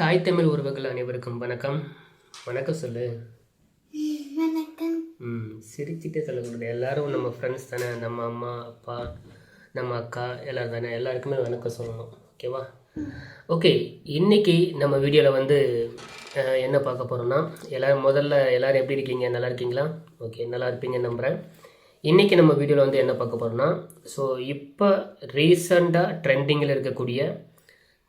தாய் தமிழ் உறவுகள் அனைவருக்கும் வணக்கம். வணக்கம் சொல்லு. வணக்கம். சிரிச்சுட்டே சொல்லக்கூடாது. எல்லாரும் நம்ம ஃப்ரெண்ட்ஸ் தானே, நம்ம அம்மா அப்பா நம்ம அக்கா எல்லோரும் தானே, எல்லாருக்குமே வணக்கம் சொல்லணும். ஓகேவா? ஓகே, இன்றைக்கி நம்ம வீடியோவில் வந்து என்ன பார்க்க போகிறோன்னா, எல்லோரும் எப்படி இருக்கீங்க? நல்லா இருக்கீங்களா? ஓகே, நல்லா இருப்பீங்கன்னு நம்புகிறேன். இன்றைக்கி நம்ம வீடியோவில் வந்து என்ன பார்க்க போகிறோன்னா, ஸோ இப்போ ரீசண்டாக ட்ரெண்டிங்கில் இருக்கக்கூடிய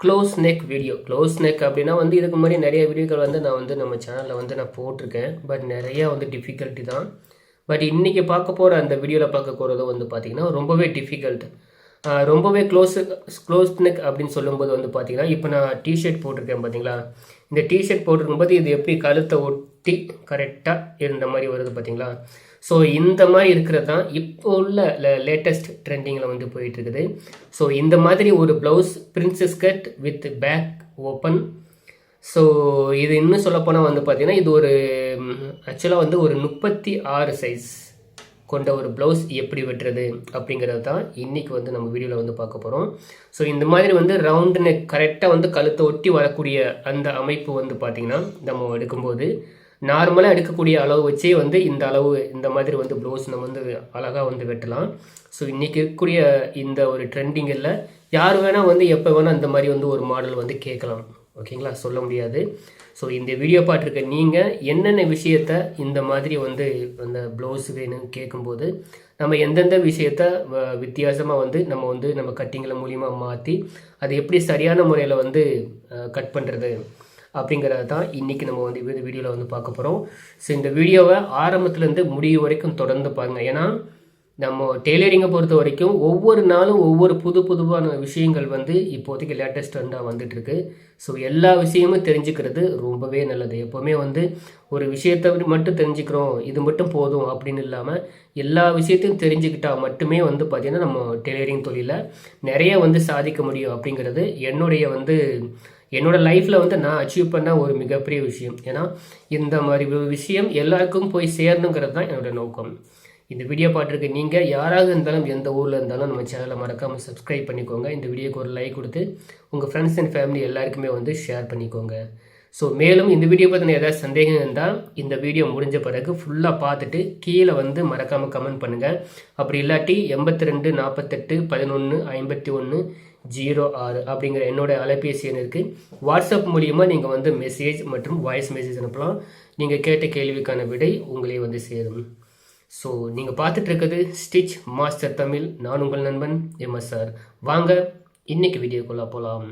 close neck video. Close neck அப்படின்னா வந்து இதுக்கு முன்னாடி நிறைய வீடியோக்கள் வந்து நான் வந்து நம்ம சேனலில் வந்து நான் போட்டிருக்கேன். பட் நிறையா வந்து டிஃபிகல்ட்டி தான். பட் இன்றைக்கி பார்க்க போகிற அந்த வீடியோவில் பார்க்க போகிறதும் வந்து பார்த்திங்கன்னா ரொம்பவே டிஃபிகல்ட். ரொம்பவே க்ளோஸ் நெக் அப்படின்னு சொல்லும்போது வந்து பார்த்திங்கன்னா, இப்போ நான் டிஷர்ட் போட்டிருக்கேன் பார்த்தீங்களா? இந்த டிஷர்ட் போட்டிருக்கும்போது இது எப்படி கழுத்தை ஒட்டி கரெக்டாக இருந்த மாதிரி வருது பார்த்தீங்களா? ஸோ இந்த மாதிரி இருக்கிறது தான் இப்போ உள்ள லேட்டஸ்ட் ட்ரெண்டிங்கில் வந்து போயிட்டுருக்குது. ஸோ இந்த மாதிரி ஒரு blouse princess cut with back open. So இது இன்னும் சொல்லப்போனால் வந்து பார்த்திங்கன்னா, இது ஒரு ஆக்சுவலாக வந்து ஒரு 36 சைஸ் கொண்ட ஒரு ப்ளவுஸ் எப்படி வெட்டுறது அப்படிங்கிறது தான் இன்றைக்கி வந்து நம்ம வீடியோவில் வந்து பார்க்க போகிறோம். ஸோ இந்த மாதிரி வந்து ரவுண்டு நெக் கரெக்டாக வந்து கழுத்தை ஒட்டி வரக்கூடிய அந்த அமைப்பு வந்து பார்த்திங்கன்னா, நம்ம எடுக்கும்போது நார்மலாக எடுக்கக்கூடிய அளவு வச்சே வந்து இந்த மாதிரி வந்து ப்ளவுஸ் நம்ம வந்து அழகாக வந்து வெட்டலாம். ஸோ இன்றைக்கி இருக்கக்கூடிய இந்த ஒரு ட்ரெண்டிங்கில் யார் வேணால் வந்து எப்போ வேணால் இந்த மாதிரி வந்து ஒரு மாடல் வந்து கேட்கலாம். ஓகேங்களா? சொல்ல முடியாது. ஸோ இந்த வீடியோ பார்த்துருக்க நீங்கள் என்னென்ன விஷயத்த இந்த மாதிரி வந்து அந்த ப்ளவுஸ் வேணும்னு கேட்கும்போது நம்ம எந்தெந்த விஷயத்த வித்தியாசமாக வந்து நம்ம கட்டிங்களை மூலியமாக மாற்றி அது எப்படி சரியான முறையில் வந்து கட் பண்ணுறது அப்படிங்கிறத தான் இன்றைக்கி நம்ம வந்து இந்த வீடியோவில் வந்து பார்க்க போகிறோம். ஸோ இந்த வீடியோவை ஆரம்பத்துலேருந்து முடிவு வரைக்கும் தொடர்ந்து பாருங்கள். ஏன்னா நம்ம டெய்லரிங்கை பொறுத்த வரைக்கும் ஒவ்வொரு நாளும் ஒவ்வொரு புதுவான விஷயங்கள் வந்து இப்போதைக்கு லேட்டஸ்ட் ட்ரெண்டாக வந்துட்டுருக்கு. ஸோ எல்லா விஷயமும் தெரிஞ்சுக்கிறது ரொம்பவே நல்லது. எப்போவுமே வந்து ஒரு விஷயத்தை மட்டும் தெரிஞ்சுக்கிறோம், இது மட்டும் போதும் அப்படின்னு இல்லாமல் எல்லா விஷயத்தையும் தெரிஞ்சுக்கிட்டால் மட்டுமே வந்து பார்த்திங்கன்னா நம்ம டெய்லரிங் தொழிலில் நிறைய வந்து சாதிக்க முடியும் அப்படிங்கிறது என்னோட லைஃப்பில் வந்து நான் அச்சீவ் பண்ண ஒரு மிகப்பெரிய விஷயம். ஏன்னா இந்த மாதிரி விஷயம் எல்லாருக்கும் போய் சேரணுங்கிறது தான் என்னோடய நோக்கம். இந்த வீடியோ பார்த்துருக்க நீங்கள் யாராக இருந்தாலும் எந்த ஊரில் இருந்தாலும் நம்ம சேனலை மறக்காமல் சப்ஸ்கிரைப் பண்ணிக்கோங்க. இந்த வீடியோக்கு ஒரு லைக் கொடுத்து உங்கள் ஃப்ரெண்ட்ஸ் அண்ட் ஃபேமிலி எல்லாருக்குமே வந்து ஷேர் பண்ணிக்கோங்க. ஸோ மேலும் இந்த வீடியோ பற்றின ஏதாவது சந்தேகம் இருந்தால் இந்த வீடியோ முடிஞ்ச பிறகு ஃபுல்லாக பார்த்துட்டு கீழே வந்து மறக்காமல் கமெண்ட் பண்ணுங்கள். அப்படி இல்லாட்டி 82 48 11 51 06 அப்படிங்கிற என்னோடய அலைபேசி எண் இருக்குது. வாட்ஸ்அப் மூலியமாக நீங்கள் வந்து மெசேஜ் மற்றும் வாய்ஸ் மெசேஜ் அனுப்பலாம். நீங்கள் கேட்ட கேள்விக்கான விடை உங்களே வந்து சேரும். ஸோ நீங்கள் பார்த்துட்ருக்கிறது ஸ்டிச் மாஸ்டர் தமிழ். நான் உங்கள் நண்பன் MSR. வாங்க இன்னைக்கு வீடியோக்குள்ளே போகலாம்.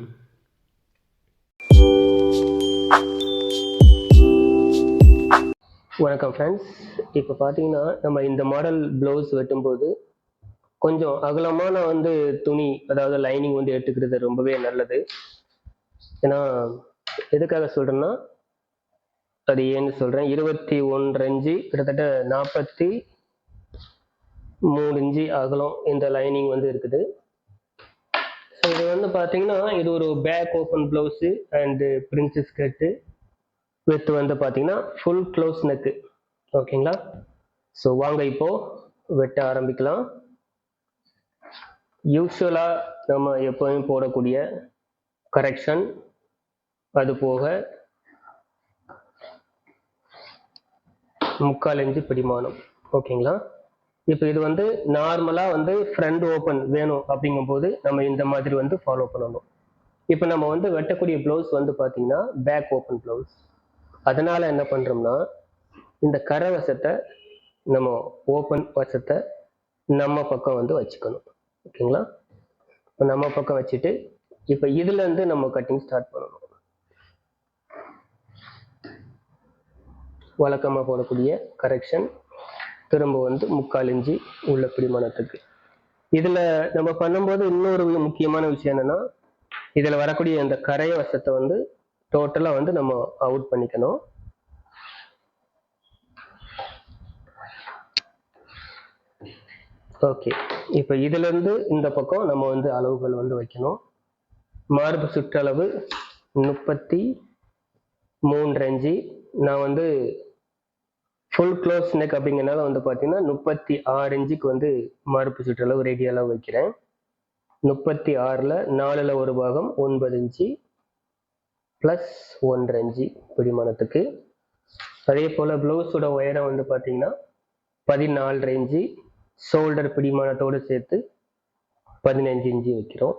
வணக்கம் ஃப்ரெண்ட்ஸ். இப்போ பார்த்தீங்கன்னா நம்ம இந்த மாடல் ப்ளவுஸ் வெட்டும்போது கொஞ்சம் அகலமான வந்து துணி, அதாவது லைனிங் வந்து எடுத்துக்கிறது ரொம்பவே நல்லது. ஏன்னா எதுக்காக சொல்கிறேன்னா, அது ஏன்னு சொல்கிறேன். 21 இன்ச்சு கிட்டத்தட்ட 43 இன்ச்சு அகலம் இந்த லைனிங் வந்து இருக்குது. ஸோ இது வந்து பார்த்தீங்கன்னா, இது ஒரு back open blouse and princess cut with வந்து பார்த்தீங்கன்னா ஃபுல் க்ளோஸ் நெக்கு. ஓகேங்களா? ஸோ வாங்க இப்போது வெட்ட ஆரம்பிக்கலாம். யூஸ்வலாக நம்ம எப்போவும் போடக்கூடிய கரெக்ஷன், அது போக 3/4 இன்ச்சு பிடிமானம். ஓகேங்களா? இப்போ இது வந்து நார்மலாக வந்து ஃப்ரண்ட் ஓப்பன் வேணும் அப்படிங்கும்போது நம்ம இந்த மாதிரி வந்து ஃபாலோ பண்ணணும். இப்போ நம்ம வந்து வெட்டக்கூடிய ப்ளவுஸ் வந்து பார்த்தீங்கன்னா பேக் ஓப்பன் ப்ளவுஸ். அதனால் என்ன பண்ணுறோம்னா, இந்த கரை வசத்தை நம்ம ஓப்பன் வசத்தை நம்ம பக்கம் வந்து வச்சுக்கணும். ஓகேங்களா? இப்போ நம்ம பக்கம் வச்சுட்டு இப்போ இதுலேருந்து நம்ம கட்டிங் ஸ்டார்ட் பண்ணணும். வழக்கமாக போடக்கூடிய கரெக்ஷன் திரும்ப வந்து 3/4 இன்ச்சு உள்ள பிடிமானத்துக்கு. இதில் நம்ம பண்ணும்போது இன்னொரு முக்கியமான விஷயம் என்னென்னா, இதில் வரக்கூடிய இந்த கரைய வசத்தை வந்து டோட்டலாக வந்து நம்ம அவுட் பண்ணிக்கணும். ஓகே, இப்போ இதிலேருந்து இந்த பக்கம் நம்ம வந்து அளவுகள் வந்து வைக்கணும். மார்பு சுற்றளவு 33 இன்ச்சு. நான் வந்து ஃபுல் க்ளோஸ் நெக் அப்படிங்கிறனால வந்து பார்த்தீங்கன்னா 36 இன்ச்சுக்கு வந்து மார்பு சுற்றளவு ரேடியலாக வைக்கிறேன். 36ல் 4ல் ஒரு பாகம் 9 இன்ச்சு. Plus 1 inch பிடிமானத்துக்கு. அதே போல் ப்ளவுஸோட உயரம் வந்து பார்த்திங்கன்னா 14 இன்ச்சு, ஷோல்டர் பிடிமானத்தோடு சேர்த்து 15 இன்ச்சு வைக்கிறோம்.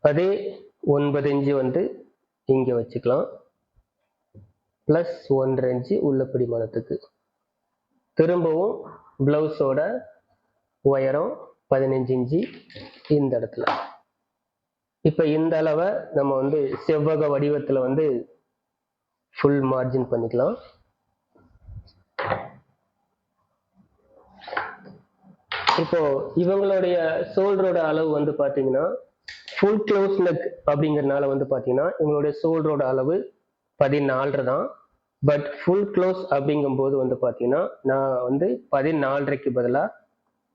அதே 9 இன்ச்சு வந்து இங்கே வச்சுக்கலாம், ப்ளஸ் 1 இன்ச்சு உள்ள பிடிமானத்துக்கு. திரும்பவும் ப்ளவுஸோட உயரம் 15 இன்ச்சு இந்த இடத்துல. இப்போ இந்த அளவை நம்ம வந்து செவ்வக வடிவத்தில் வந்து ஃபுல் மார்ஜின் பண்ணிக்கலாம். இப்போ இவங்களுடைய ஷோல்டரோட அளவு வந்து பார்த்தீங்கன்னா ஃபுல் க்ளோஸ் நெக் அப்படிங்கிறதுனால வந்து பார்த்தீங்கன்னா இவங்களுடைய ஷோல்டரோட அளவு 14 தான். பட் ஃபுல் க்ளோஸ் அப்படிங்கும்போது வந்து பார்த்தீங்கன்னா நான் வந்து 14க்கு பதிலாக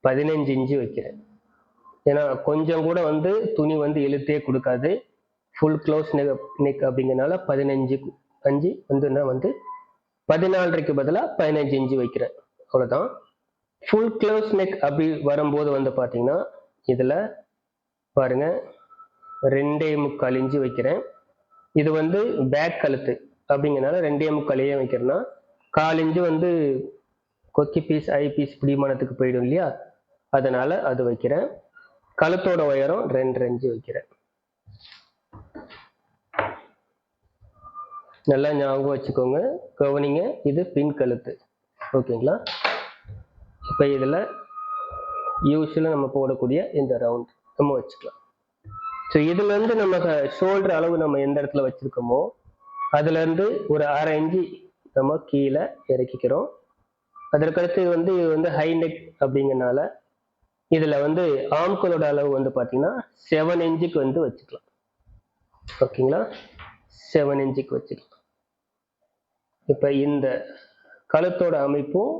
15 இன்ச்சு வைக்கிறேன். ஏன்னா கொஞ்சம் கூட வந்து துணி வந்து இழுத்தே கொடுக்காது. ஃபுல் க்ளோஸ் நெக் அப்படிங்கிறதுனால 15 அஞ்சு வந்து நான் வந்து 14க்கு பதிலாக 15 இன்ச்சு வைக்கிறேன், அவ்வளோதான். ஃபுல் க்ளோஸ் நெக் அப்படி வரும்போது வந்து பார்த்தீங்கன்னா இதில் பாருங்கள் 2.25 இன்ச்சு வைக்கிறேன். இது வந்து பேக் கழுத்து அப்படிங்கிறனால 2.25 வைக்கிறேன்னா 1/4 இன்ச்சு வந்து கொக்கி பீஸ் ஐ பீஸ் பிடிமானத்துக்கு போயிடும் இல்லையா, அதனால் அது வைக்கிறேன். கழுத்தோட உயரம் 2 இன்ச்சு வைக்கிறேன். நல்லா ஞாபகம் வச்சுக்கோங்க, கவனிங்க, இது பின் கழுத்து. ஓகேங்களா? இப்போ இதில் யூஸ்வலாக நம்ம போடக்கூடிய இந்த ரவுண்ட் நம்ம வச்சுக்கலாம். ஸோ இதுலேருந்து நம்ம ஷோல்டர் அளவு நம்ம எந்த இடத்துல வச்சுருக்கோமோ அதுலேருந்து ஒரு 1/2 இன்ச்சு நம்ம கீழே இறக்கிக்கிறோம். அதற்கடுத்து வந்து இது வந்து ஹை நெக் அப்படிங்கிறனால இதில் வந்து ஆம்கோலோட அளவு வந்து பார்த்தீங்கன்னா 7 இன்ச்சுக்கு வந்து வச்சுக்கலாம். ஓகேங்களா? 7 இன்ச்சுக்கு வச்சுக்கலாம். இப்போ இந்த கழுத்தோட அமைப்பும்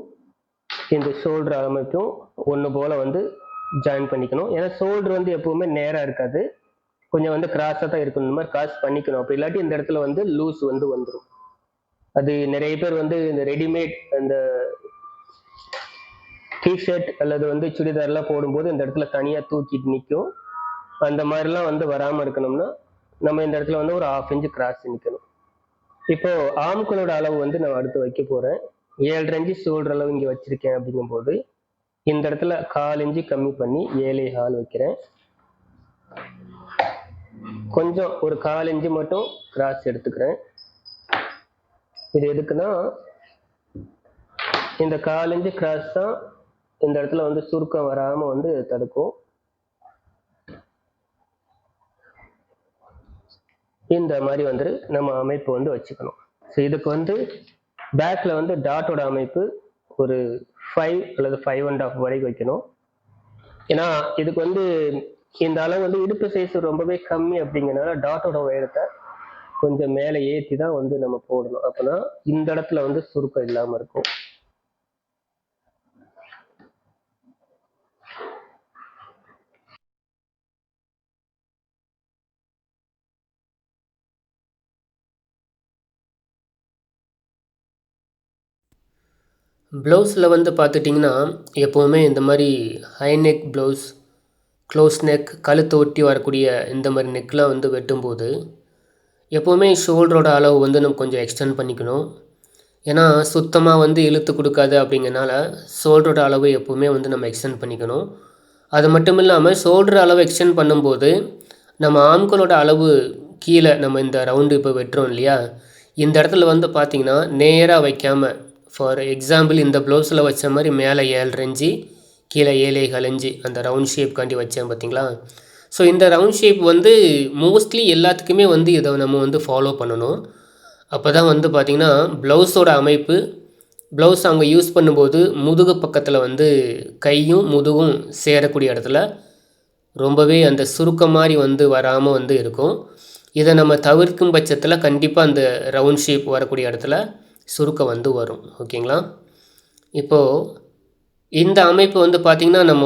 இந்த ஷோல்டர் அமைப்பும் ஒன்று போல் வந்து ஜாயின் பண்ணிக்கணும். ஏன்னா ஷோல்டர் வந்து எப்பவுமே நேராக இருக்காது, கொஞ்சம் வந்து கிராஸாக தான் இருக்கணும். இந்த மாதிரி கிராஸ் பண்ணிக்கணும். அப்போ இல்லாட்டி இந்த இடத்துல வந்து லூஸ் வந்து வந்துடும். அது நிறைய பேர் வந்து இந்த ரெடிமேட் அந்த டிஷர்ட் அல்லது வந்து சுடிதார்லாம் போடும்போது இந்த இடத்துல தனியாக தூக்கிட்டு நிற்கும். அந்த மாதிரிலாம் வந்து வராமல் இருக்கணும்னா நம்ம இந்த இடத்துல வந்து ஒரு 1/2 இன்ச்சு கிராஸ் நிற்கணும். இப்போ ஆம்களோட அளவு வந்து நான் அடுத்து வைக்க போகிறேன். 7 இன்ச்சு ஷோல்டர் அளவு இங்கே வச்சிருக்கேன். அப்படிங்கும்போது இந்த இடத்துல 1/4 இன்ச்சு கம்மி பண்ணி 7.25 வைக்கிறேன். கொஞ்சம் ஒரு 1/4 இன்ச்சு மட்டும் கிராஸ் எடுத்துக்கிறேன். இது எதுக்குன்னா இந்த 1/4 இன்ச்சு கிராஸ் தான் இந்த இடத்துல வந்து சுருக்கம் வராமல் வந்து தடுக்கும். இந்த மாதிரி வந்து நம்ம அமைப்பு வந்து வச்சுக்கணும். ஸோ இதுக்கு வந்து பேக்கில் வந்து டாட்டோட அமைப்பு ஒரு 5 அல்லது 5.5 வரைக்கும் வைக்கணும். ஏன்னா இதுக்கு வந்து இந்த அளவு வந்து இடுப்பு சைஸ் ரொம்பவே கம்மி அப்படிங்கிறனால டாட்டோட உயரத்தை கொஞ்சம் மேலே ஏற்றி தான் வந்து நம்ம போடணும். அப்போனா இந்த இடத்துல வந்து சுருக்கம் இல்லாமல் இருக்கும். ப்ளவுஸில் வந்து பார்த்துட்டிங்கன்னா எப்போவுமே இந்த மாதிரி high neck blouse, close neck, கழுத்தை ஒட்டி வரக்கூடிய இந்த மாதிரி நெக்லாம் வந்து வெட்டும்போது எப்போவுமே ஷோல்டரோட அளவு வந்து நம்ம கொஞ்சம் எக்ஸ்டெண்ட் பண்ணிக்கணும். ஏன்னா சுத்தமாக வந்து இழுத்து கொடுக்காது அப்படிங்கிறனால ஷோல்டரோட அளவு எப்போவுமே வந்து நம்ம எக்ஸ்டெண்ட் பண்ணிக்கணும். அது மட்டும் இல்லாமல் ஷோல்டர் அளவு எக்ஸ்டெண்ட் பண்ணும்போது நம்ம ஆம்களோட அளவு கீழே நம்ம இந்த ரவுண்டு இப்போ வெட்டுறோம் இல்லையா, இந்த இடத்துல வந்து பார்த்திங்கன்னா நேராக வைக்காமல், ஃபார் எக்ஸாம்பிள் இந்த ப்ளவுஸில் வச்ச மாதிரி மேலே 7 இன்ச்சு கீழே 7.25 இன்ச்சு அந்த ரவுண்ட் ஷேப்காண்டி வச்சேன் பார்த்திங்களா. ஸோ இந்த ரவுண்ட் ஷேப் வந்து மோஸ்ட்லி எல்லாத்துக்குமே வந்து இதை நம்ம வந்து ஃபாலோ பண்ணணும். அப்போ தான் வந்து பார்த்திங்கன்னா ப்ளவுஸோட அமைப்பு, ப்ளவுஸ் அவங்க யூஸ் பண்ணும்போது முதுகு பக்கத்தில் வந்து கையும் முதுகும் சேரக்கூடிய இடத்துல ரொம்பவே அந்த சுருக்கம் மாதிரி வந்து வராமல் வந்து இருக்கும். இதை நம்ம தவிர்க்கும் பட்சத்தில் கண்டிப்பாக அந்த ரவுண்ட் ஷேப் வரக்கூடிய இடத்துல சுருக்கம் வந்து வரும். ஓகேங்களா? இப்போது இந்த அமைப்பு வந்து பார்த்திங்கன்னா நம்ம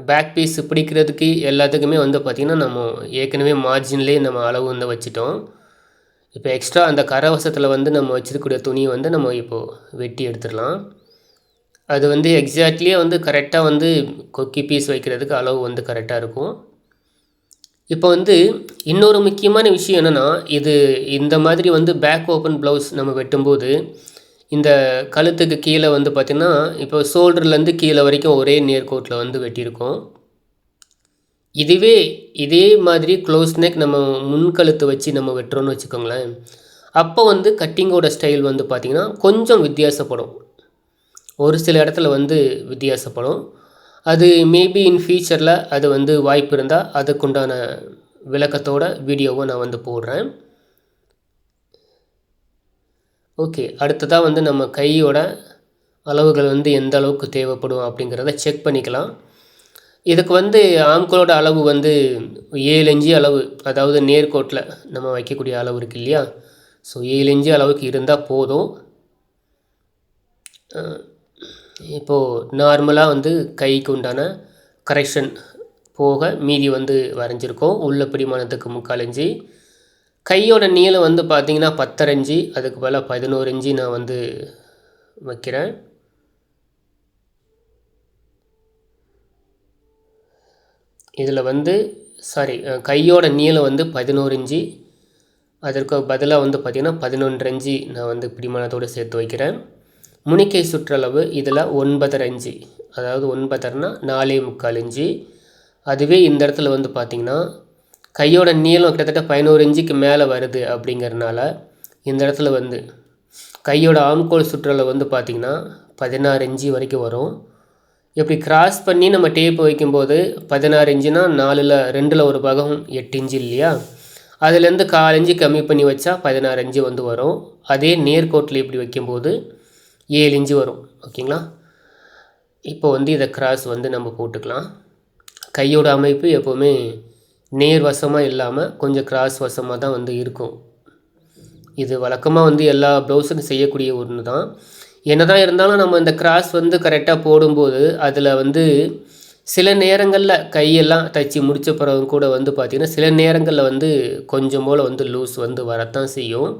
பேக் பீஸ் பிடிக்கிறதுக்கு எல்லாத்துக்குமே வந்து பார்த்திங்கன்னா நம்ம ஏற்கனவே மார்ஜின்லேயே நம்ம அளவு வந்து வச்சுட்டோம். இப்போ எக்ஸ்ட்ரா அந்த கரவசத்தில் வந்து நம்ம வச்சுருக்கக்கூடிய துணியை வந்து நம்ம இப்போது வெட்டி எடுத்துடலாம். அது வந்து எக்ஸாக்ட்லியாக வந்து கரெக்டாக வந்து கொக்கி பீஸ் வைக்கிறதுக்கு அளவு வந்து கரெக்டாக இருக்கும். இப்போ வந்து இன்னொரு முக்கியமான விஷயம் என்னென்னா, இந்த மாதிரி வந்து பேக் ஓப்பன் ப்ளவுஸ் நம்ம வெட்டும்போது இந்த கழுத்துக்கு கீழே வந்து பார்த்திங்கன்னா, இப்போ ஷோல்டர்லேருந்து கீழே வரைக்கும் ஒரே நேர்கோட்டில் வந்து வெட்டியிருக்கோம். இதே மாதிரி க்ளோஸ் நெக் நம்ம முன்கழுத்து வச்சு நம்ம வெட்டுறோன்னு வச்சுக்கோங்களேன், அப்போ வந்து கட்டிங்கோட ஸ்டைல் வந்து பார்த்திங்கன்னா கொஞ்சம் வித்தியாசப்படும். ஒரு சில இடத்துல வந்து வித்தியாசப்படும். அது மேபி இன் ஃபியூச்சரில் அது வந்து வாய்ப்பு இருந்தால் அதுக்குண்டான விளக்கத்தோட வீடியோவை நான் வந்து போடுறேன். ஓகே, அடுத்ததாக வந்து நம்ம கையோட அளவுகள் வந்து எந்த அளவுக்கு தேவைப்படும் அப்படிங்கிறத செக் பண்ணிக்கலாம். இதுக்கு வந்து ஆம்கோலோட அளவு வந்து 7 இன்ச்சு அளவு, அதாவது நேர்கோட்டில் நம்ம வைக்கக்கூடிய அளவு இருக்குது இல்லையா, ஸோ 7 இன்ச்சு அளவுக்கு இருந்தால் போதும். இப்போது நார்மலாக வந்து கைக்கு உண்டான கரெக்ஷன் போக மீதி வந்து வரைஞ்சிருக்கோம். உள்ள பிடிமானத்துக்கு 3/4 இன்ச்சு. கையோட நீளம் வந்து பார்த்திங்கன்னா 10.5 இன்ச்சு, அதுக்கு பதிலாக 11 இன்ச்சு நான் வந்து வைக்கிறேன். இதில் வந்து கையோட நீளம் வந்து 11 இன்ச்சு, அதற்கு பதிலாக வந்து பார்த்திங்கன்னா 11 இன்ச்சு நான் வந்து பிடிமானத்தோடு சேர்த்து வைக்கிறேன். முனிக்கை சுற்றளவு இதில் 9.5 இன்ச்சு, அதாவது 9.5னா 4.75 இன்ச்சு. அதுவே இந்த இடத்துல வந்து பார்த்திங்கன்னா கையோட நீளம் கிட்டத்தட்ட 11 இன்ச்சுக்கு மேலே வருது அப்படிங்கிறதுனால இந்த இடத்துல வந்து கையோட ஆம்கோல் சுற்றளவு வந்து பார்த்திங்கன்னா 16 இன்ச்சு வரைக்கும் வரும். இப்படி கிராஸ் பண்ணி நம்ம டேப் வைக்கும்போது 16 இன்ச்சுனா 2ல் ஒரு பாகம் 8 இன்ச்சு இல்லையா, அதுலேருந்து 1/4 இன்ச்சு கம்மி பண்ணி வச்சா 16 இன்ச்சு வந்து வரும். அதே நேர்கோட்டில் இப்படி வைக்கும்போது 7 இன்ச்சு வரும். ஓகேங்களா, இப்போ வந்து இதை கிராஸ் வந்து நம்ம போட்டுக்கலாம். கையோட அமைப்பு எப்போவுமே நேர்வசமாக இல்லாமல் கொஞ்சம் கிராஸ் வசமாக தான் வந்து இருக்கும். இது வழக்கமாக வந்து எல்லா ப்ளவுஸுக்கும் செய்யக்கூடிய ஒன்று தான். என்ன தான் இருந்தாலும் நம்ம இந்த கிராஸ் வந்து கரெக்டாக போடும்போது அதில் வந்து சில நேரங்களில் கையெல்லாம் தைச்சி முடித்த பிறகு கூட வந்து பார்த்திங்கன்னா சில நேரங்களில் வந்து கொஞ்சம் போல் வந்து லூஸ் வந்து வரத்தான் செய்யும்.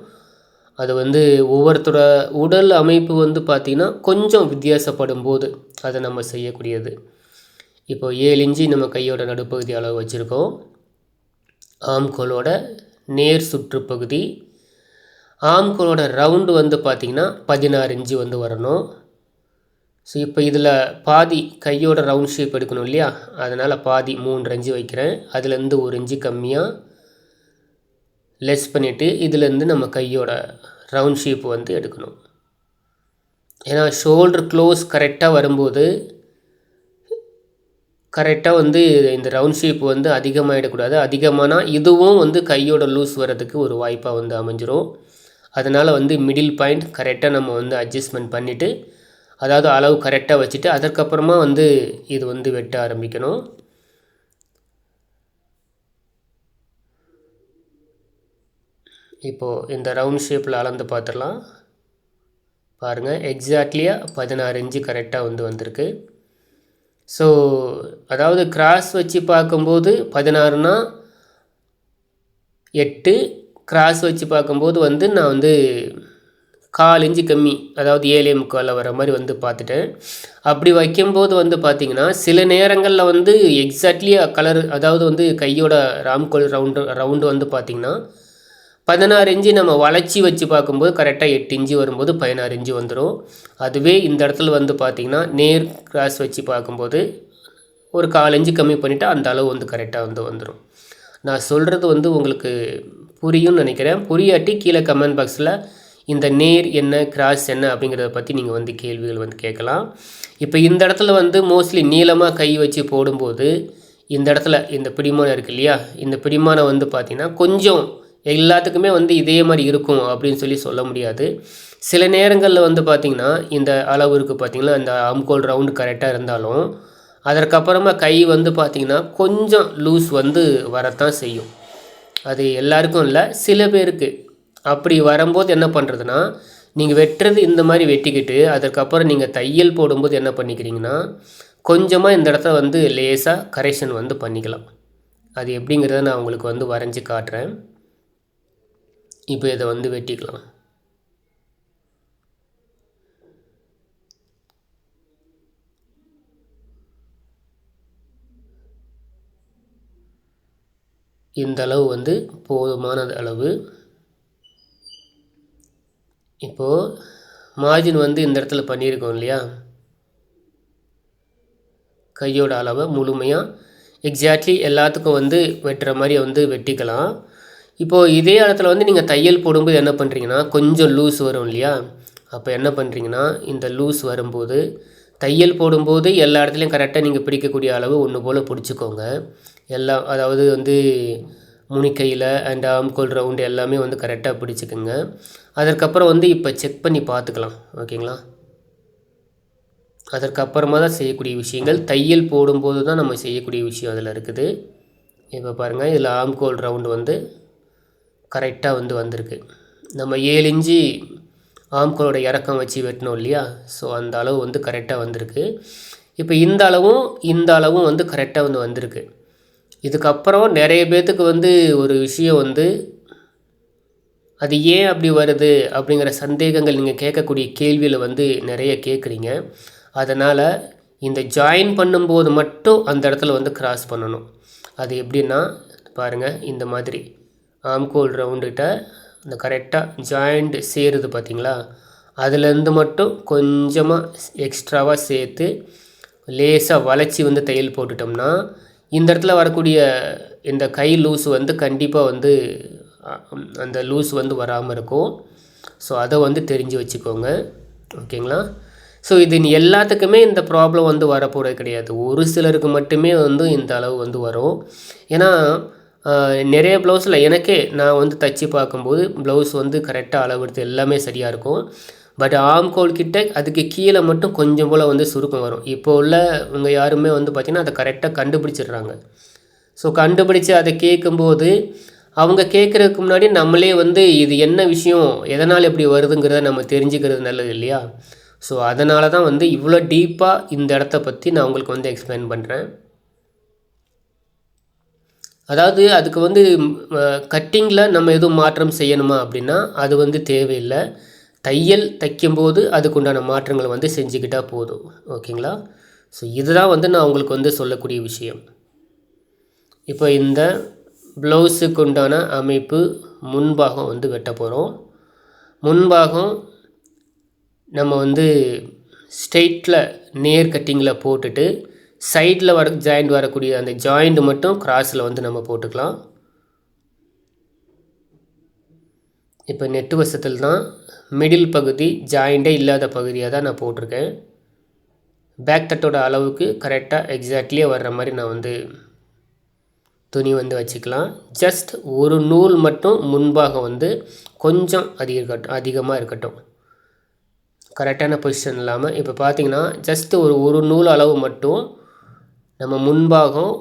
அது வந்து ஒவ்வொருத்தரோட உடல் அமைப்பு வந்து பார்த்திங்கன்னா கொஞ்சம் வித்தியாசப்படும் போது அதை நம்ம செய்யக்கூடியது. இப்போ 7 இன்ச்சு நம்ம கையோட நடுப்பகுதி அளவு வச்சுருக்கோம். ஆம்கோலோட நேர் சுற்றுப்பகுதி, ஆம்கோலோட ரவுண்டு வந்து பார்த்திங்கன்னா 16 இன்ச்சு வந்து வரணும். ஸோ இப்போ இதில் பாதி கையோட ரவுண்ட் ஷேப் எடுக்கணும் இல்லையா, அதனால் பாதி 3 இன்ச்சு வைக்கிறேன். அதுலேருந்து 1 இன்ச்சு கம்மியாக லெஸ் பண்ணிவிட்டு இதிலேருந்து நம்ம கையோட ரவுண்ட் ஷேப் வந்து எடுக்கணும். ஏன்னா ஷோல்டர் க்ளோஸ் கரெக்டாக வரும்போது கரெக்டாக வந்து இந்த ரவுண்ட் ஷேப் வந்து அதிகமாகிடக்கூடாது. அதிகமானால் இதுவும் வந்து கையோட லூஸ் வர்றதுக்கு ஒரு வாய்ப்பாக வந்து அமைஞ்சிரும். அதனால் வந்து மிடில் பாயிண்ட் கரெக்டாக நம்ம வந்து அட்ஜஸ்ட்மெண்ட் பண்ணிவிட்டு, அதாவது அளவு கரெக்டாக வச்சுட்டு அதற்கப்புறமா வந்து இது வந்து வெட்ட ஆரம்பிக்கணும். இப்போது இந்த ரவுண்ட் ஷேப்பில் அளந்து பார்த்துடலாம். பாருங்கள், எக்ஸாக்ட்லியாக 16 இன்ச்சு கரெக்டாக வந்து வந்திருக்கு. ஸோ அதாவது கிராஸ் வச்சு பார்க்கும்போது 16னா 8, கிராஸ் வச்சு பார்க்கும்போது வந்து நான் வந்து 1/4 இன்ச்சு கம்மி, அதாவது 7.75 வர மாதிரி வந்து பார்த்துட்டேன். அப்படி வைக்கும்போது வந்து பார்த்திங்கன்னா சில நேரங்களில் வந்து எக்ஸாக்ட்லியாக கலர், அதாவது வந்து கையோட ராம்கோல் ரவுண்டு வந்து பார்த்திங்கன்னா 16 இன்ச்சு நம்ம வளைச்சி வச்சு பார்க்கும்போது கரெக்டாக 8 இன்ச்சு வரும்போது 16 இன்ச்சு வந்துடும். அதுவே இந்த இடத்துல வந்து பார்த்திங்கன்னா நேர் கிராஸ் வச்சு பார்க்கும்போது ஒரு 1/4 இன்ச்சு கம்மி பண்ணிவிட்டு அந்த அளவு வந்து கரெக்டாக வந்து வந்துடும். நான் சொல்கிறது வந்து உங்களுக்கு புரியும்னு நினைக்கிறேன். புரியாட்டி கீழே கமெண்ட் பாக்ஸில் இந்த நேர் என்ன கிராஸ் என்ன அப்படிங்கிறத பற்றி நீங்கள் வந்து கேள்விகள் வந்து கேட்கலாம். இப்போ இந்த இடத்துல வந்து மோஸ்ட்லி நீளமாக கை வச்சு போடும்போது இந்த இடத்துல இந்த பிடிமானம் இருக்குது இல்லையா, இந்த பிடிமானம் வந்து பார்த்திங்கன்னா கொஞ்சம் எல்லாத்துக்குமே வந்து இதே மாதிரி இருக்கும் அப்படின்னு சொல்லி சொல்ல முடியாது. சில நேரங்களில் வந்து பார்த்திங்கன்னா இந்த அளவு இருக்குது பார்த்திங்களா, இந்த ஆம்கோல் ரவுண்டு கரெக்டாக இருந்தாலும் அதற்கப்புறமா கை வந்து பார்த்திங்கன்னா கொஞ்சம் லூஸ் வந்து வரத்தான் செய்யும். அது எல்லாருக்கும் இல்லை, சில பேருக்கு. அப்படி வரும்போது என்ன பண்ணுறதுன்னா, நீங்கள் வெட்டுறது இந்த மாதிரி வெட்டிக்கிட்டு அதற்கப்புறம் நீங்கள் தையல் போடும்போது என்ன பண்ணிக்கிறீங்கன்னா கொஞ்சமாக இந்த இடத்துல வந்து லேசாக கரெக்ஷன் வந்து பண்ணிக்கலாம். அது எப்படிங்கிறத நான் உங்களுக்கு வந்து வரைஞ்சி காட்டுறேன். இப்போ இதை வந்து வெட்டிக்கலாம். இந்த அளவு வந்து போதுமான அளவு. இப்போது மார்ஜின் வந்து இந்த இடத்துல பண்ணியிருக்கோம் இல்லையா, கையோட அளவை முழுமையாக எக்ஸாக்ட்லி எல்லாத்துக்கும் வந்து வெட்டுற மாதிரி வந்து வெட்டிக்கலாம். இப்போது இதே இடத்துல வந்து நீங்கள் தையல் போடும்போது என்ன பண்ணுறீங்கன்னா, கொஞ்சம் லூஸ் வரும் இல்லையா, அப்போ என்ன பண்ணுறீங்கன்னா, இந்த லூஸ் வரும்போது தையல் போடும்போது எல்லா இடத்துலையும் கரெக்டாக நீங்கள் பிடிக்கக்கூடிய அளவு ஒன்று போல் பிடிச்சிக்கோங்க. எல்லாம் அதாவது வந்து முனிக்கையில் அண்ட் ஆம்கோல் ரவுண்டு எல்லாமே வந்து கரெக்டாக பிடிச்சிக்கோங்க. அதற்கப்புறம் வந்து இப்போ செக் பண்ணி பார்த்துக்கலாம். ஓகேங்களா, அதற்கப்புறமா தான் செய்யக்கூடிய விஷயங்கள். தையல் போடும்போது தான் நம்ம செய்யக்கூடிய விஷயம் அதில் இருக்குது. இப்போ பாருங்கள், இதில் ஆம்கோல் ரவுண்டு வந்து கரெக்டாக வந்து வந்திருக்கு. நம்ம 7 இன்ச்சு ஆம்கோலோட இறக்கம் வச்சு வெட்டினோம் இல்லையா, ஸோ அந்த அளவு வந்து கரெக்டாக வந்திருக்கு. இப்போ இந்த அளவும் வந்து கரெக்டாக வந்து வந்திருக்கு. இதுக்கப்புறம் நிறைய பேர்த்துக்கு வந்து ஒரு விஷயம் வந்து அது ஏன் அப்படி வருது அப்படிங்கிற சந்தேகங்கள் நீங்கள் கேட்கக்கூடிய கேள்வியில் வந்து நிறைய கேட்குறீங்க. அதனால் இந்த ஜாயின் பண்ணும்போது மட்டும் அந்த இடத்துல வந்து கிராஸ் பண்ணணும். அது எப்படின்னா பாருங்கள், இந்த மாதிரி ஆம்கோல் ரவுண்டுகிட்ட இந்த கரெக்டாக ஜாயிண்ட் சேருது பார்த்தீங்களா, அதுலேருந்து மட்டும் கொஞ்சமாக எக்ஸ்ட்ராவாக சேர்த்து லேசாக வளைச்சி வந்து தையல் போட்டுட்டோம்னா இந்த இடத்துல வரக்கூடிய இந்த கை லூஸ் வந்து கண்டிப்பாக வந்து அந்த லூஸ் வந்து வராமல் இருக்கும். ஸோ அதை வந்து தெரிஞ்சு வச்சுக்கோங்க. ஓகேங்களா, ஸோ இது எல்லாத்துக்குமே இந்த ப்ராப்ளம் வந்து வரப்போகிறது கிடையாது. ஒரு சிலருக்கு மட்டுமே வந்து இந்த அளவு வந்து வரும். ஏன்னா நிறைய ப்ளவுஸில் எனக்கே நான் வந்து தச்சு பார்க்கும்போது ப்ளவுஸ் வந்து கரெக்டாக அளவெடுத்து எல்லாமே சரியாக இருக்கும். பட் ஆம்கோல் கிட்ட அதுக்கு கீழே மட்டும் கொஞ்சம் போல் வந்து சுருக்கம் வரும். இப்போ உள்ள இவங்க யாருமே வந்து பார்த்திங்கன்னா அதை கரெக்டாக கண்டுபிடிச்சிடுறாங்க. ஸோ கண்டுபிடிச்சி அதை கேட்கும்போது அவங்க கேட்குறதுக்கு முன்னாடி நம்மளே வந்து இது என்ன விஷயம், எதனால் இப்படி வருதுங்கிறத நம்ம தெரிஞ்சுக்கிறது நல்லது இல்லையா. ஸோ அதனால தான் வந்து இவ்வளோ டீப்பாக இந்த இடத்த பற்றி நான் உங்களுக்கு வந்து எக்ஸ்பிளைன் பண்ணுறேன். அதாவது அதுக்கு வந்து கட்டிங்கில் நம்ம எதுவும் மாற்றம் செய்யணுமா அப்படின்னா அது வந்து தேவையில்லை. தையல் தைக்கும்போது அதுக்குண்டான மாற்றங்களை வந்து செஞ்சுக்கிட்டால் போதும். ஓகேங்களா, ஸோ இதுதான் வந்து நான் உங்களுக்கு வந்து சொல்லக்கூடிய விஷயம். இப்போ இந்த ப்ளவுஸுக்கு உண்டான அமைப்பு முன்பாகம் வந்து வெட்ட போகிறோம். முன்பாகம் நம்ம வந்து ஸ்ட்ரெயிட்டில் நேர் கட்டிங்கில் போட்டுட்டு சைடில் ஜாயிண்ட் வரக்கூடிய அந்த ஜாயிண்ட் மட்டும் கிராஸில் வந்து நம்ம போட்டுக்கலாம். இப்போ நெட்டு வசத்தில் தான் மிடில் பகுதி ஜாயிண்டே இல்லாத பகுதியாக தான் நான் போட்டிருக்கேன். பேக் தட்டோட அளவுக்கு கரெக்டாக எக்ஸாக்ட்லியாக வர்ற மாதிரி நான் வந்து துணி வந்து வச்சுக்கலாம். ஜஸ்ட் ஒரு நூல் மட்டும் முன்பாக வந்து கொஞ்சம் அதிகமாக இருக்கட்டும், கரெக்டான பொசிஷன் இல்லாமல். இப்போ பார்த்திங்கன்னா ஜஸ்ட்டு ஒரு நூல் அளவு மட்டும் நம்ம முன்பாகம்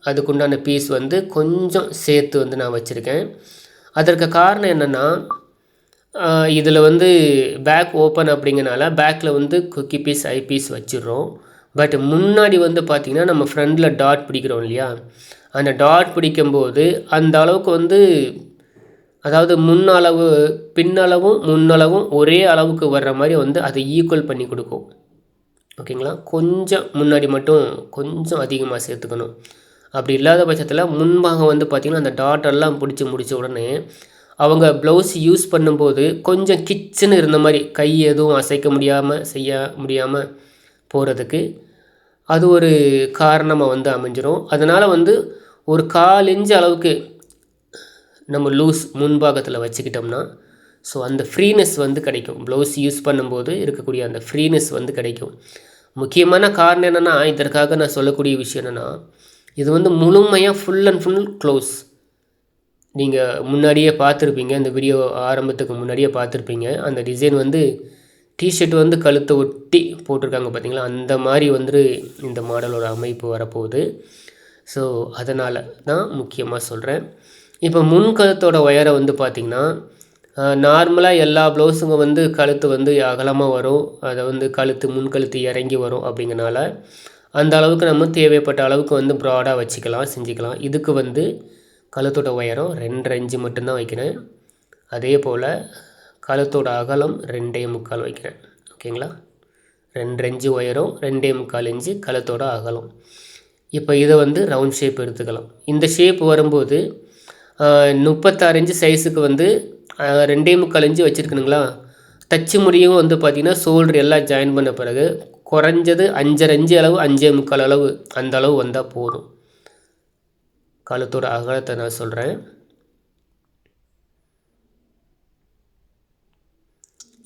அதுக்குண்டான பீஸ் வந்து கொஞ்சம் சேர்த்து வந்து நான் வச்சுருக்கேன். அதற்கு காரணம் என்னென்னா, இதில் வந்து பேக் ஓப்பன் அப்படிங்கிறனால பேக்கில் வந்து குக்கி பீஸ் ஐ பீஸ் வச்சிடுறோம். பட் முன்னாடி வந்து பார்த்திங்கன்னா நம்ம ஃப்ரண்டில் டாட் பிடிக்கிறோம் இல்லையா, அந்த டாட் பிடிக்கும்போது அந்த அளவுக்கு வந்து அதாவது முன்னளவு பின்னளவும் முன்னளவும் ஒரே அளவுக்கு வர்ற மாதிரி வந்து அதை ஈக்குவல் பண்ணி கொடுக்கும். ஓகேங்களா, கொஞ்சம் முன்னாடி மட்டும் கொஞ்சம் அதிகமாக சேர்த்துக்கணும். அப்படி இல்லாத பட்சத்தில் முன்பாக வந்து பார்த்திங்கன்னா அந்த டாட்டெல்லாம் பிடிச்சி முடித்த உடனே அவங்க ப்ளவுஸ் யூஸ் பண்ணும்போது கொஞ்சம் கிச்சுன்னு இருந்த மாதிரி கை எதுவும் அசைக்க முடியாமல் செய்ய முடியாமல் போகிறதுக்கு அது ஒரு காரணமாக வந்து அமைஞ்சிரும். அதனால் வந்து ஒரு 1/4 இன்ச் அளவுக்கு நம்ம லூஸ் முன்பாகத்தில் வச்சுக்கிட்டோம்னா ஸோ அந்த ஃப்ரீனஸ் வந்து கிடைக்கும். ப்ளவுஸ் யூஸ் பண்ணும்போது இருக்கக்கூடிய அந்த ஃப்ரீனஸ் வந்து கிடைக்கும். முக்கியமான காரணம் என்னென்னா, இதற்காக நான் சொல்லக்கூடிய விஷயம் என்னென்னா, இது வந்து முழுமையாக ஃபுல் அண்ட் ஃபுல் க்ளோஸ். நீங்கள் முன்னாடியே பார்த்துருப்பீங்க, இந்த வீடியோ ஆரம்பத்துக்கு முன்னாடியே பார்த்துருப்பீங்க. அந்த டிசைன் வந்து டிஷர்ட் வந்து கழுத்தை ஒட்டி போட்டிருக்காங்க பார்த்தீங்களா, அந்த மாதிரி வந்து இந்த மாடலோட அமைப்பு வரப்போகுது. ஸோ அதனால் தான் முக்கியமாக சொல்கிறேன். இப்போ முன்கழுத்தோட ஒயரை வந்து பார்த்திங்கன்னா நார்மலாக எல்லா ப்ளவுஸுங்க வந்து கழுத்து வந்து அகலமாக வரும், அதை வந்து முன்கழுத்து இறங்கி வரும். அப்படிங்கிறனால அந்த அளவுக்கு நம்ம தேவைப்பட்ட அளவுக்கு வந்து ப்ராடாக வச்சுக்கலாம், செஞ்சுக்கலாம். இதுக்கு வந்து கழுத்தோட உயரம் 2.5 இன்ச்சு மட்டும்தான் வைக்கிறேன். அதே போல் கழுத்தோட அகலம் 2.25 வைக்கிறேன். ஓகேங்களா, 2.5 இன்ச்சு உயரம், 2.25 இன்ச்சு கழுத்தோட அகலம். இப்போ இதை வந்து ரவுண்ட் ஷேப் எடுத்துக்கலாம். இந்த ஷேப் வரும்போது 36 இன்ச்சு சைஸுக்கு வந்து 2.25 இன்ச்சு வச்சுருக்கணுங்களா. தச்சு முடியும் வந்து பார்த்திங்கன்னா ஷோல்டர் எல்லாம் ஜாயின் பண்ண பிறகு குறைஞ்சது 5.5 இன்ச்சு அளவு 5.25 அளவு அந்த அளவு வந்தால் போதும். கழுத்தோட அகலத்தை நான் சொல்கிறேன்.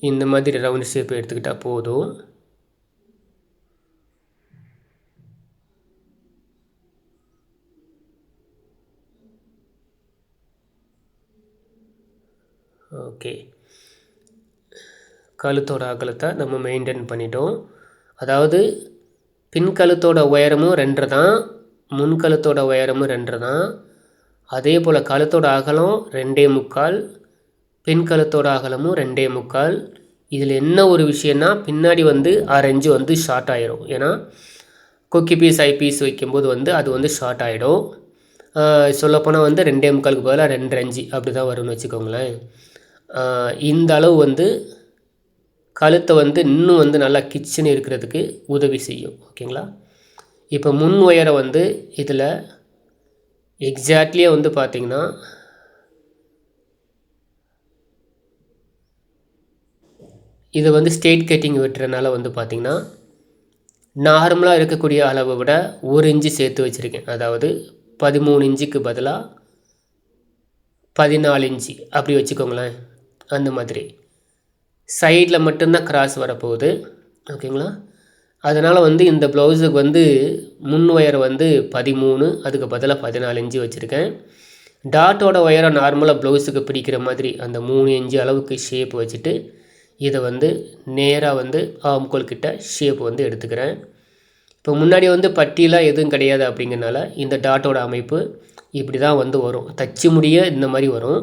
இந்த மாதிரி ரவுண்ட் ஷேப் எடுத்துக்கிட்டால் போதும். ஓகே, கழுத்தோட அகலத்தை நம்ம மெயின்டைன் பண்ணிட்டோம். அதாவது பின் கழுத்தோட உயரமும் 2 தான், முன் கழுத்தோட உயரமும் 2 தான். அதே போல் கழுத்தோட அகலம் 2.25, பின் கழுத்தோட அகலமும் 2.25. இதில் என்ன ஒரு விஷயம்னா பின்னாடி வந்து 6 இன்ச்சு வந்து ஷார்ட் ஆகிடும். ஏன்னா கொக்கி பீஸ் ஐ பீஸ் வைக்கும்போது வந்து அது வந்து ஷார்ட் ஆகிடும். சொல்லப்போனால் வந்து 2.25க்கு பதிலாக 2.5 இன்ச்சு அப்படி தான் வரும்னு வச்சுக்கோங்களேன். இந்த அளவு வந்து கழுத்தை வந்து இன்னும் வந்து நல்லா கிச்சன் இருக்கிறதுக்கு உதவி செய்யும். ஓகேங்களா. இப்போ முன் உயரம் வந்து இதில் எக்ஸாக்ட்லியாக வந்து பார்த்திங்கன்னா இது வந்து ஸ்ட்ரெயிட் கட்டிங் வெட்டுறதுனால வந்து பார்த்திங்கன்னா நார்மலாக இருக்கக்கூடிய அளவை விட 1 இன்ச்சு சேர்த்து வச்சுருக்கேன். அதாவது 13 இன்ச்சுக்கு பதிலாக 14 இன்ச்சு அப்படி வச்சுக்கோங்களேன். அந்த மாதிரி சைடில் மட்டும்தான் கிராஸ் வரப்போகுது. ஓகேங்களா. அதனால் வந்து இந்த ப்ளவுஸுக்கு வந்து முன் உயரம் வந்து 13, அதுக்கு பதிலாக 14 இன்ச்சு வச்சுருக்கேன். டாட்டோட உயரம் நார்மலாக ப்ளவுஸுக்கு பிடிக்கிற மாதிரி அந்த 3 இன்ச்சு அளவுக்கு ஷேப் வச்சுட்டு இதை வந்து நேராக வந்து ஆம்கோல் கிட்ட ஷேப் வந்து எடுத்துக்கிறேன். இப்போ முன்னாடி வந்து பட்டியெலாம் எதுவும் கிடையாது அப்படிங்கிறனால இந்த டாட்டோட அமைப்பு இப்படி தான் வந்து வரும். தச்சு முடிய இந்த மாதிரி வரும்.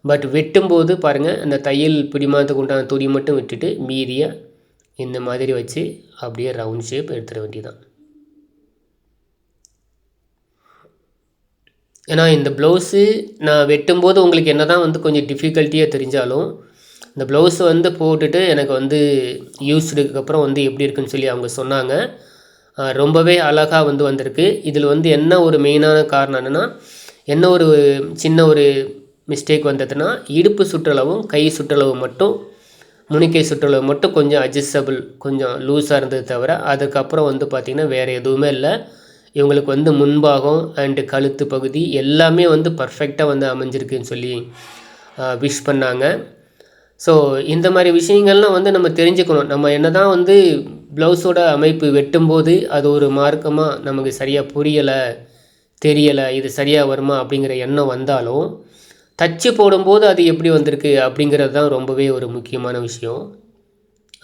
பட் வெட்டும்போது பாருங்கள், அந்த தையல் பிடிமானத்துக்கு உண்டான துணி மட்டும் விட்டுட்டு மீதியை இந்த மாதிரி வச்சு அப்படியே ரவுண்ட் ஷேப் எடுத்துட வேண்டியதான். ஏன்னா இந்த ப்ளவுஸு நான் வெட்டும்போது உங்களுக்கு என்ன தான் வந்து கொஞ்சம் டிஃபிகல்ட்டியாக தெரிஞ்சாலும் இந்த ப்ளவுஸை வந்து போட்டுட்டு எனக்கு வந்து யூஸ்டுக்கப்புறம் வந்து எப்படி இருக்குன்னு சொல்லி அவங்க சொன்னாங்க. ரொம்பவே அழகாக வந்து வந்திருக்கு. இதில் வந்து என்ன ஒரு மெயினான காரணம் என்னென்னா, என்ன ஒரு சின்ன ஒரு மிஸ்டேக் வந்ததுன்னா இடுப்பு சுற்றளவும் கை சுற்றளவு மட்டும் முனிக்கை சுற்றளவு மட்டும் கொஞ்சம் அட்ஜஸ்டபிள் கொஞ்சம் லூஸாக இருந்தது தவிர அதுக்கப்புறம் வந்து பார்த்திங்கன்னா வேறு எதுவுமே இல்லை. இவங்களுக்கு வந்து முன்பாகம் அண்டு கழுத்து பகுதி எல்லாமே வந்து பர்ஃபெக்டாக வந்து அமைஞ்சிருக்குன்னு சொல்லி விஷ் பண்ணாங்க. ஸோ இந்த மாதிரி விஷயங்கள்லாம் வந்து நம்ம தெரிஞ்சுக்கணும். நம்ம என்ன தான் வந்து ப்ளவுஸோட அமைப்பு வெட்டும்போது அது ஒரு மார்க்கமாக நமக்கு சரியாக புரியலை தெரியலை, இது சரியாக வருமா அப்படிங்கிற எண்ணம் வந்தாலும் தச்சு போடும்போது அது எப்படி வந்திருக்கு அப்படிங்கிறது தான் ரொம்பவே ஒரு முக்கியமான விஷயம்.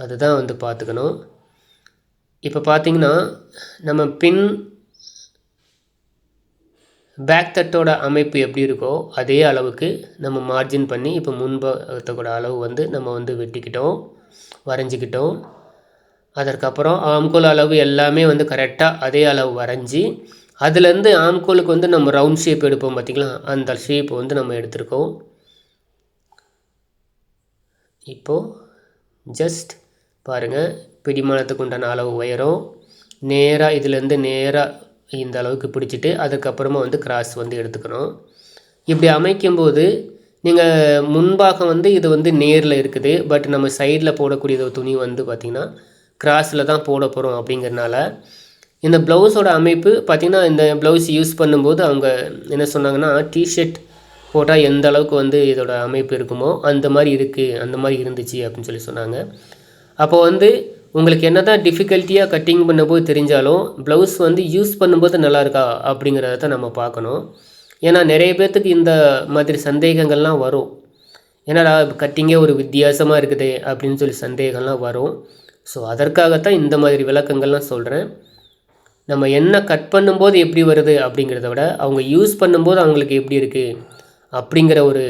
அதுதான் வந்து பார்த்துக்கணும். இப்போ பார்த்திங்கன்னா நம்ம பின் பேக் தட்டோட அமைப்பு எப்படி இருக்கோ அதே அளவுக்கு நம்ம மார்ஜின் பண்ணி இப்போ முன்பக்கத்தோட அளவு வந்து நம்ம வந்து வெட்டிக்கிட்டோம், வரைஞ்சிக்கிட்டோம். அதற்கப்புறம் ஆம்கோல் அளவு எல்லாமே வந்து கரெக்டாக அதே அளவு வரைஞ்சி அதுலேருந்து ஆம்கோலுக்கு வந்து நம்ம ரவுண்ட் ஷேப் எடுப்போம் பார்த்திங்களா, அந்த ஷேப் வந்து நம்ம எடுத்திருக்கோம். இப்போது ஜஸ்ட் பாருங்கள், பிடிமானத்துக்கு உண்டான அளவு உயரம் நேராக இதிலேருந்து நேராக இந்த அளவுக்கு பிடிச்சிட்டு அதுக்கப்புறமா வந்து கிராஸ் வந்து எடுத்துக்கணும். இப்படி அமைக்கும்போது நீங்கள் முன்பாகம் வந்து இது வந்து நேரில் இருக்குது, பட் நம்ம சைடில் போடக்கூடிய துணி வந்து பார்த்திங்கன்னா கிராஸில் தான் போட போகிறோம். அப்படிங்கிறனால இந்த ப்ளவுஸோட அமைப்பு பார்த்திங்கன்னா இந்த ப்ளவுஸ் யூஸ் பண்ணும்போது அவங்க என்ன சொன்னாங்கன்னா, டிஷர்ட் போட்டால் எந்த அளவுக்கு வந்து இதோட அமைப்பு இருக்குமோ அந்த மாதிரி இருக்குது, அந்த மாதிரி இருந்துச்சு அப்படின்னு சொல்லி சொன்னாங்க. அப்போ வந்து உங்களுக்கு என்ன தான் டிஃபிகல்ட்டியாக கட்டிங் பண்ணும்போது தெரிஞ்சாலும் ப்ளவுஸ் வந்து யூஸ் பண்ணும்போது நல்லா இருக்கா அப்படிங்கிறத தான் நம்ம பார்க்கணும். ஏன்னா நிறைய பேர்த்துக்கு இந்த மாதிரி சந்தேகங்கள்லாம் வரும். ஏன்னா கட்டிங்கே ஒரு வித்தியாசமாக இருக்குது அப்படின்னு சொல்லி சந்தேகம்லாம் வரும். ஸோ அதற்காகத்தான் இந்த மாதிரி விளக்கங்கள்லாம் சொல்கிறேன். நம்ம என்ன கட் பண்ணும்போது எப்படி வருது அப்படிங்கிறத விட அவங்க யூஸ் பண்ணும்போது அவங்களுக்கு எப்படி இருக்குது அப்படிங்கிற ஒரு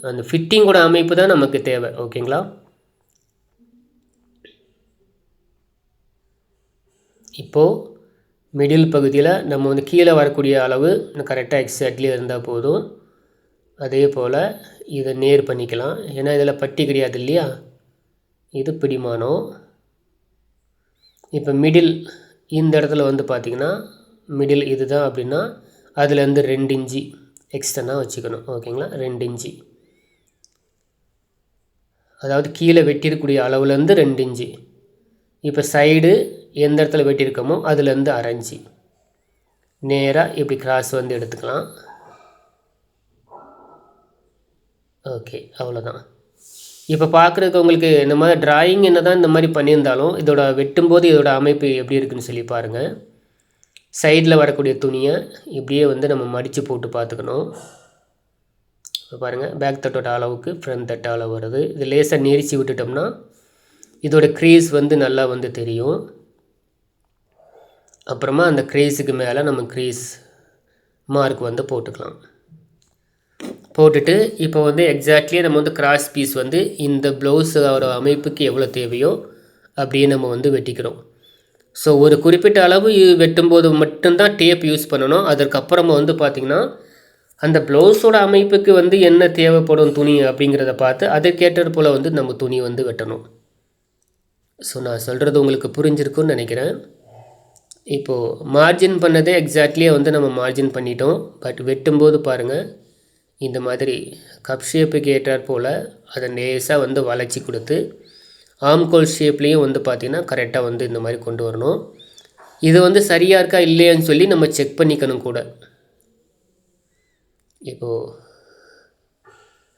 அந்த ஃபிட்டிங்கோட அமைப்பு தான் நமக்கு தேவை. ஓகேங்களா. இப்போது மிடில் பகுதியில் நம்ம வந்து கீழே வரக்கூடிய அளவு கரெக்டாக எக்ஸாக்ட்லி இருந்தால் போதும். அதே போல் இதை நேர் பண்ணிக்கலாம். ஏன்னா இதில் பட்டி கிடையாது இல்லையா, இது பிடிமானம். இப்போ மிடில் இந்த இடத்துல வந்து பார்த்திங்கன்னா மிடில் இது தான் அப்படின்னா அதுலேருந்து 2 இன்ச்சு எக்ஸ்டர்னாக வச்சுக்கணும். ஓகேங்களா, 2 இன்ச்சு, அதாவது கீழே வெட்டியிருக்கக்கூடிய அளவுலேருந்து 2 இன்ச்சு. இப்போ சைடு எந்த இடத்துல வெட்டியிருக்கோமோ அதுலேருந்து 1/2 இன்ச்சு நேராக இப்படி கிராஸ் வந்து எடுத்துக்கலாம். ஓகே, அவ்வளோதான். இப்போ பார்க்குறதுக்கு உங்களுக்கு இந்த மாதிரி டிராயிங் என்ன தான் இந்த மாதிரி பண்ணியிருந்தாலும் இதோட வெட்டும்போது இதோட அமைப்பு எப்படி இருக்குதுன்னு சொல்லி பாருங்கள். சைடில் வரக்கூடிய துணியை இப்படியே வந்து நம்ம மடித்து போட்டு பார்த்துக்கணும். இப்போ பாருங்கள், பேக் தட்டோட அளவுக்கு ஃப்ரண்ட் தட்ட அளவு வருது. இது லேசாக நெரிச்சு விட்டுட்டோம்னா இதோட க்ரீஸ் வந்து நல்லா வந்து தெரியும். அப்புறமா அந்த க்ரீஸுக்கு மேலே நம்ம க்ரீஸ் மார்க் வந்து போட்டுக்கலாம். போட்டுட்டு இப்போ வந்து எக்ஸாக்ட்லி நம்ம வந்து கிராஸ் பீஸ் வந்து இந்த ப்ளவுஸோட அமைப்புக்கு எவ்வளோ தேவையோ அப்படியே நம்ம வந்து வெட்டிக்கிறோம். ஸோ ஒரு குறிப்பிட்ட அளவு வெட்டும்போது மட்டும்தான் டேப் யூஸ் பண்ணணும். அதற்கப்புறமா வந்து பார்த்திங்கன்னா அந்த ப்ளவுஸோட அமைப்புக்கு வந்து என்ன தேவைப்படும் துணி அப்படிங்கிறத பார்த்து அதற்கேற்றது போல் வந்து நம்ம துணி வந்து வெட்டணும். ஸோ நான் சொல்கிறது உங்களுக்கு புரிஞ்சிருக்குன்னு நினைக்கிறேன். இப்போது மார்ஜின் பண்ணதே எக்ஸாக்ட்லியாக வந்து நம்ம மார்ஜின் பண்ணிட்டோம். பட் வெட்டும்போது பாருங்கள், இந்த மாதிரி கப் ஷேப்புக்கு ஏற்றாற் போல் அதை லேசாக வந்து வளைச்சி கொடுத்து ஆம்கோல் ஷேப்லேயும் வந்து பார்த்திங்கன்னா கரெக்டாக வந்து இந்த மாதிரி கொண்டு வரணும். இது வந்து சரியாக இருக்கா இல்லையான்னு சொல்லி நம்ம செக் பண்ணிக்கணும் கூட. இப்போது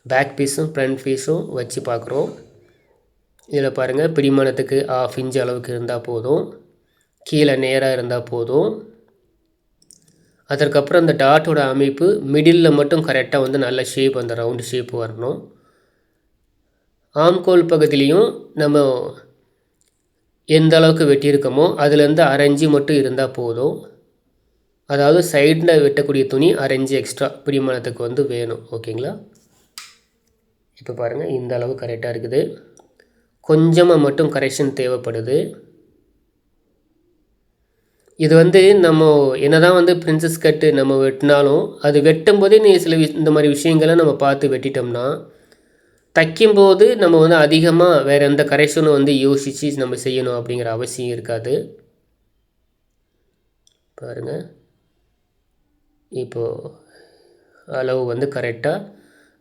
பேக் பீஸும் ஃப்ரண்ட் பீஸும் வச்சு பார்க்குறோம். இதில் பாருங்கள், பிடிமானத்துக்கு 1/2 இன்ச் அளவுக்கு இருந்தால் போதும், கீழே நேராக இருந்தால் போதும். அதற்கப்புறம் அந்த டாட்டோட அமைப்பு மிடில் மட்டும் கரெக்டாக வந்து நல்ல ஷேப், அந்த ரவுண்டு ஷேப் வரணும். ஆம்கோல் பகுதியிலையும் நம்ம எந்த அளவுக்கு வெட்டியிருக்கோமோ அதுலேருந்து 1/2 இன்ச்சு மட்டும் இருந்தால் போதும். அதாவது சைடில் வெட்டக்கூடிய துணி 1/2 இன்ச்சு எக்ஸ்ட்ரா பிடிமானத்துக்கு வந்து வேணும். ஓகேங்களா, இப்போ பாருங்கள், இந்த அளவு கரெக்டாக இருக்குது. கொஞ்சமாக மட்டும் கரெக்ஷன் தேவைப்படுது. இது வந்து நம்ம என்ன தான் வந்து பிரின்சஸ் கட்டு நம்ம வெட்டினாலும் அது வெட்டும் போதே சில இந்த மாதிரி விஷயங்களை நம்ம பார்த்து வெட்டிட்டோம்னா தைக்கும்போது நம்ம வந்து அதிகமாக வேறு எந்த கரெக்ஷனும் வந்து யோசித்து நம்ம செய்யணும் அப்படிங்கிற அவசியம் இருக்காது. பாருங்கள், இப்போது அளவு வந்து கரெக்டாக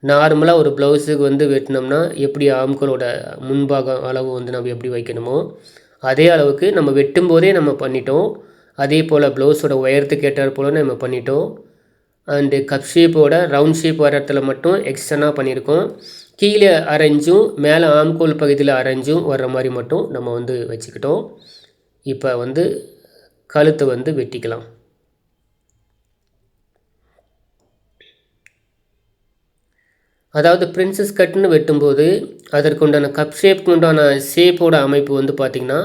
நார்மலாக ஒரு ப்ளவுஸுக்கு வந்து வெட்டினோம்னா எப்படி ஆம்களோட முன்பாகம் அளவு வந்து நம்ம எப்படி வைக்கணுமோ அதே அளவுக்கு நம்ம வெட்டும்போதே நம்ம பண்ணிட்டோம். அதே போல் ப்ளவுஸோட உயரத்துக்கு ஏற்றாற் போல் நம்ம பண்ணிட்டோம். அண்டு கப் ஷேப்போட ரவுண்ட் ஷேப் வர இடத்துல மட்டும் எக்ஸ்டர்னாக பண்ணியிருக்கோம். கீழே 1/2 இன்ச்சும் மேலே ஆம்கோல் பகுதியில் 1/2 இன்ச்சும் வர்ற மாதிரி மட்டும் நம்ம வந்து வச்சுக்கிட்டோம். இப்போ வந்து கழுத்தை வந்து வெட்டிக்கலாம். அதாவது பிரின்சஸ் கட்டுன்னு வெட்டும்போது அதற்குண்டான கப் ஷேப்புக்கு உண்டான ஷேப்போட அமைப்பு வந்து பார்த்திங்கன்னா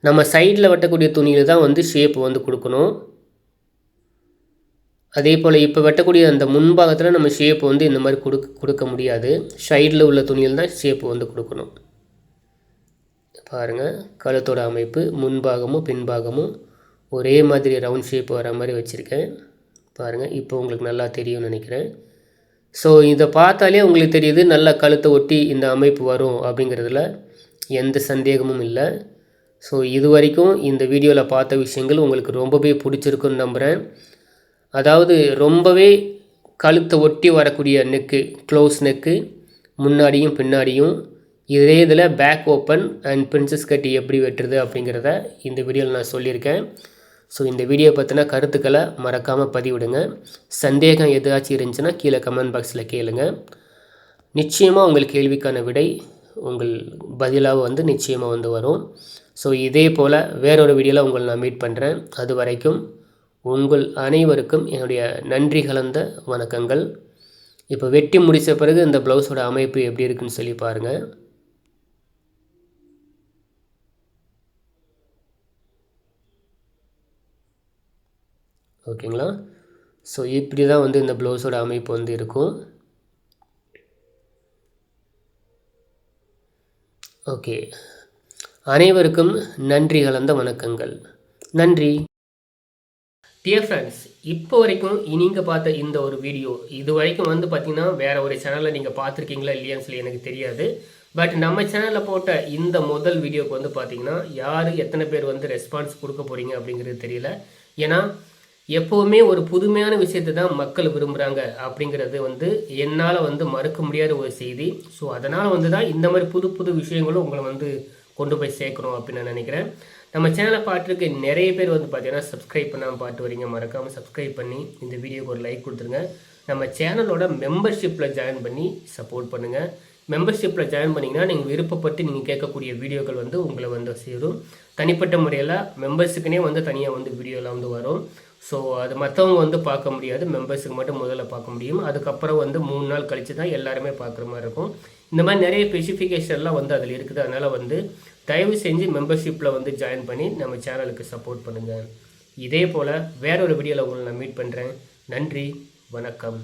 நம்ம சைடில் வெட்டக்கூடிய துணியில் தான் வந்து ஷேப் வந்து கொடுக்கணும். அதே போல் இப்போ வெட்டக்கூடிய அந்த முன்பாகத்தில் நம்ம ஷேப் வந்து இந்த மாதிரி கொடுக்க முடியாது. சைடில் உள்ள துணியில் தான் ஷேப் வந்து கொடுக்கணும். பாருங்கள், கழுத்தோட அமைப்பு முன்பாகமும் பின்பாகமும் ஒரே மாதிரி ரவுண்ட் ஷேப் வர மாதிரி வச்சுருக்கேன். பாருங்கள், இப்போ உங்களுக்கு நல்லா தெரியும்னு நினைக்கிறேன். ஸோ இதை பார்த்தாலே உங்களுக்கு தெரியுது நல்லா கழுத்தை ஒட்டி இந்த அமைப்பு வரும் அப்படிங்கிறதுல எந்த சந்தேகமும் இல்லை. ஸோ இது வரைக்கும் இந்த வீடியோவில் பார்த்த விஷயங்கள் உங்களுக்கு ரொம்பவே பிடிச்சிருக்குன்னு நம்புகிறேன். அதாவது ரொம்பவே கழுத்தை ஒட்டி வரக்கூடிய நெக்கு, க்ளோஸ் நெக்கு, முன்னாடியும் பின்னாடியும், இதே இதில் பேக் ஓப்பன் அண்ட் பிரின்சஸ் கட்டி எப்படி வெட்டுறது அப்படிங்கிறத இந்த வீடியோவில் நான் சொல்லியிருக்கேன். ஸோ இந்த வீடியோ பற்றின கருத்துக்களை மறக்காமல் பதிவிடுங்க. சந்தேகம் எதாச்சும் இருந்துச்சுன்னா கீழே கமெண்ட் பாக்ஸில் கேளுங்க. நிச்சயமாக உங்கள் கேள்விக்கான விடை உங்கள் பதிலாக வந்து நிச்சயமாக வந்து வரும். ஸோ இதே போல் வேறொரு வீடியோவில் உங்களை நான் மீட் பண்ணுறேன். அது வரைக்கும் உங்கள் அனைவருக்கும் என்னுடைய நன்றி கலந்த வணக்கங்கள். இப்போ வெட்டி முடித்த பிறகு இந்த ப்ளவுஸோட அமைப்பு எப்படி இருக்குன்னு சொல்லி பாருங்கள். ஓகேங்களா, ஸோ இப்படி தான் வந்து இந்த ப்ளவுஸோட அமைப்பு வந்து இருக்கும். ஓகே, அனைவருக்கும் நன்றி கலந்த வணக்கங்கள். நன்றி. டியர் ஃப்ரெண்ட்ஸ், இப்போ வரைக்கும் நீங்கள் பார்த்த இந்த ஒரு வீடியோ இது வரைக்கும் வந்து பார்த்திங்கன்னா வேறு ஒரு சேனலில் நீங்கள் பார்த்துருக்கீங்களா இல்லையான்னு சொல்லி எனக்கு தெரியாது. பட் நம்ம சேனலில் போட்ட இந்த முதல் வீடியோக்கு வந்து பார்த்திங்கன்னா யார் எத்தனை பேர் வந்து ரெஸ்பான்ஸ் கொடுக்க போகிறீங்க அப்படிங்கிறது தெரியல. ஏன்னா எப்போவுமே ஒரு புதுமையான விஷயத்தை தான் மக்கள் விரும்புகிறாங்க அப்படிங்கிறது வந்து என்னால் வந்து மறுக்க முடியாத ஒரு செய்தி. ஸோ அதனால் வந்து தான் இந்த மாதிரி புது புது விஷயங்களும் உங்களை வந்து கொண்டு போய் சேர்க்கணும் அப்படின்னு நான் நினைக்கிறேன். நம்ம சேனலை பார்த்துருக்கு நிறைய பேர் வந்து பார்த்தீங்கன்னா சப்ஸ்கிரைப் பண்ணாமல் பார்த்து வரீங்க. மறக்காமல் சப்ஸ்கிரைப் பண்ணி இந்த வீடியோக்கு ஒரு லைக் கொடுத்துருங்க. நம்ம சேனலோட மெம்பர்ஷிப்பில் ஜாயின் பண்ணி சப்போர்ட் பண்ணுங்கள். மெம்பர்ஷிப்பில் ஜாயின் பண்ணிங்கன்னா நீங்கள் விருப்பப்பட்டு நீங்கள் கேட்கக்கூடிய வீடியோக்கள் வந்து உங்களை வந்து சேரும். தனிப்பட்ட முறையில் மெம்பர்ஸுக்குனே வந்து தனியாக வந்து வீடியோலாம் வந்து வரும். ஸோ அது மற்றவங்க வந்து பார்க்க முடியாது, மெம்பர்ஸுக்கு மட்டும் முதல்ல பார்க்க முடியும். அதுக்கப்புறம் வந்து 3 நாள் கழித்து தான் எல்லாருமே பார்க்குற மாதிரி இருக்கும். இந்த மாதிரி நிறைய ஸ்பெசிஃபிகேஷன்லாம் வந்து அதில் இருக்குது. அதனால் வந்து தயவு செஞ்சு மெம்பர்ஷிப்பில் வந்து ஜாயின் பண்ணி நம்ம சேனலுக்கு சப்போர்ட் பண்ணுங்கள். இதே போல் வேற ஒரு வீடியோவில் உங்களை நான் மீட் பண்ணுறேன். நன்றி, வணக்கம்.